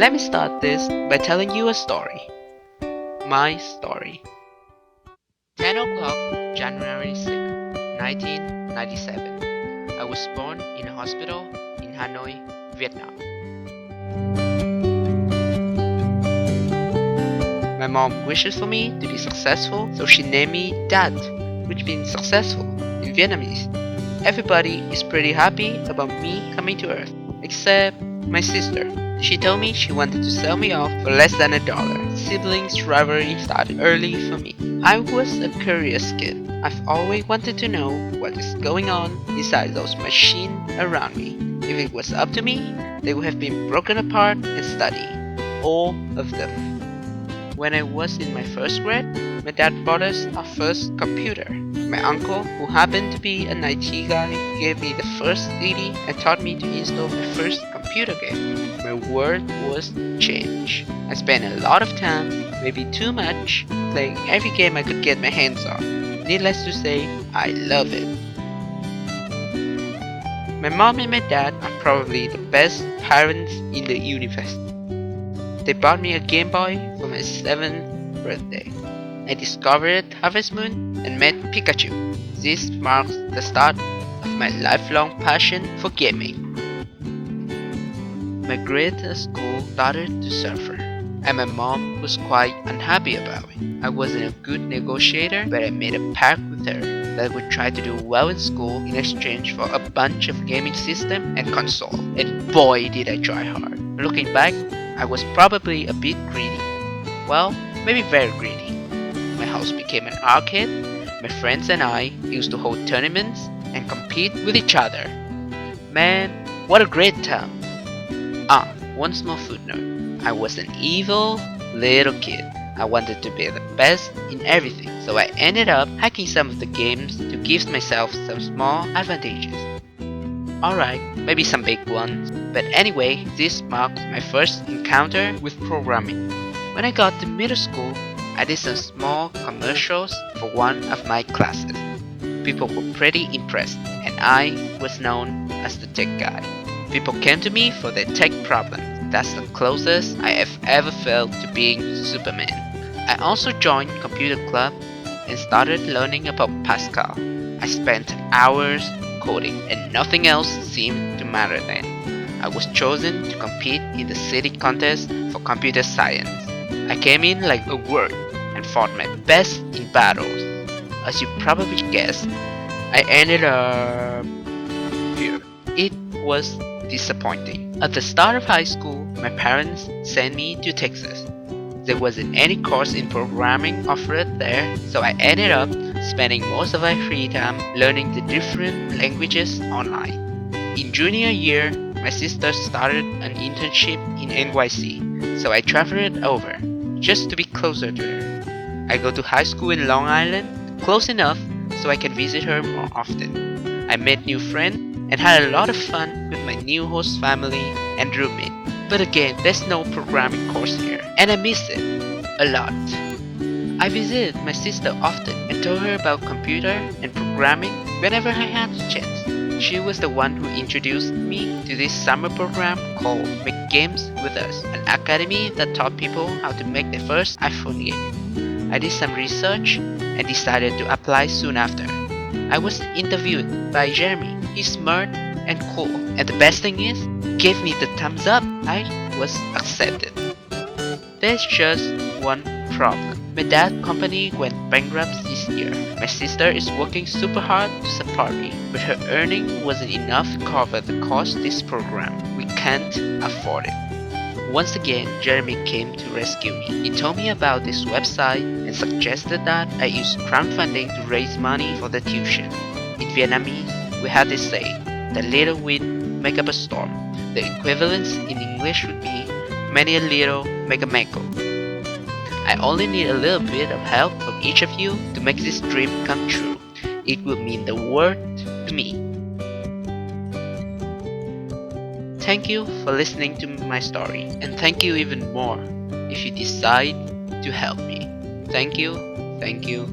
Let me start this by telling you a story. My story. 10 o'clock, January 6, 1997. I was born in a hospital in Hanoi, Vietnam. My mom wishes for me to be successful, so she named me Dad, which means successful in Vietnamese. Everybody is pretty happy about me coming to Earth, except my sister. She told me she wanted to sell me off for less than $1. Siblings rivalry started early for me. I was a curious kid. I've always wanted to know what is going on inside those machines around me. If it was up to me, they would have been broken apart and studied. All of them. When I was in my first grade, my dad bought us our first computer. My uncle, who happened to be an IT guy, gave me the first CD and taught me to install my first computer game. My world was changed. I spent a lot of time, maybe too much, playing every game I could get my hands on. Needless to say, I love it. My mom and my dad are probably the best parents in the universe. They bought me a Game Boy for my 7th birthday. I discovered Harvest Moon and met Pikachu. This marks the start of my lifelong passion for gaming. My grade at school started to suffer, and my mom was quite unhappy about it. I wasn't a good negotiator, but I made a pact with her that I would try to do well in school in exchange for a bunch of gaming system and console. And boy did I try hard. Looking back, I was probably a bit greedy. Well, maybe very greedy. My house became an arcade. My friends and I used to hold tournaments and compete with each other. Man, what a great time. One small footnote. I was an evil little kid. I wanted to be the best in everything, so I ended up hacking some of the games to give myself some small advantages. Alright, maybe some big ones. But anyway, this marked my first encounter with programming. When I got to middle school, I did some small commercials for one of my classes. People were pretty impressed, and I was known as the tech guy. People came to me for their tech problems. That's the closest I have ever felt to being Superman. I also joined computer club and started learning about Pascal. I spent hours coding, and nothing else seemed to matter then. I was chosen to compete in the city contest for computer science. I came in like a word and fought my best in battles. As you probably guessed, I ended up here. It was disappointing. At the start of high school, my parents sent me to Texas. There wasn't any course in programming offered there, so I ended up spending most of my free time learning the different languages online. In junior year, my sister started an internship in NYC, so I traveled over just to be closer to her. I go to high school in Long Island, close enough so I can visit her more often. I made new friends and had a lot of fun with my new host family and roommate. But again, there's no programming course here, and I miss it a lot. I visited my sister often and told her about computer and programming whenever I had the chance. She was the one who introduced me to this summer program called Make Games With Us, an academy that taught people how to make their first iPhone game. I did some research and decided to apply soon after. I was interviewed by Jeremy. He's smart and cool, and the best thing is, he gave me the thumbs up. I was accepted. There's just one problem. My dad's company went bankrupt this year. My sister is working super hard to support me, but her earning wasn't enough to cover the cost of this program. We can't afford it. Once again, Jeremy came to rescue me. He told me about this website and suggested that I use crowdfunding to raise money for the tuition. In Vietnamese, we had this saying, "The little wind make up a storm." The equivalence in English would be, "Many a little make a mango." I only need a little bit of help from each of you to make this dream come true. It would mean the world to me. Thank you for listening to my story, and thank you even more if you decide to help me. Thank you, thank you,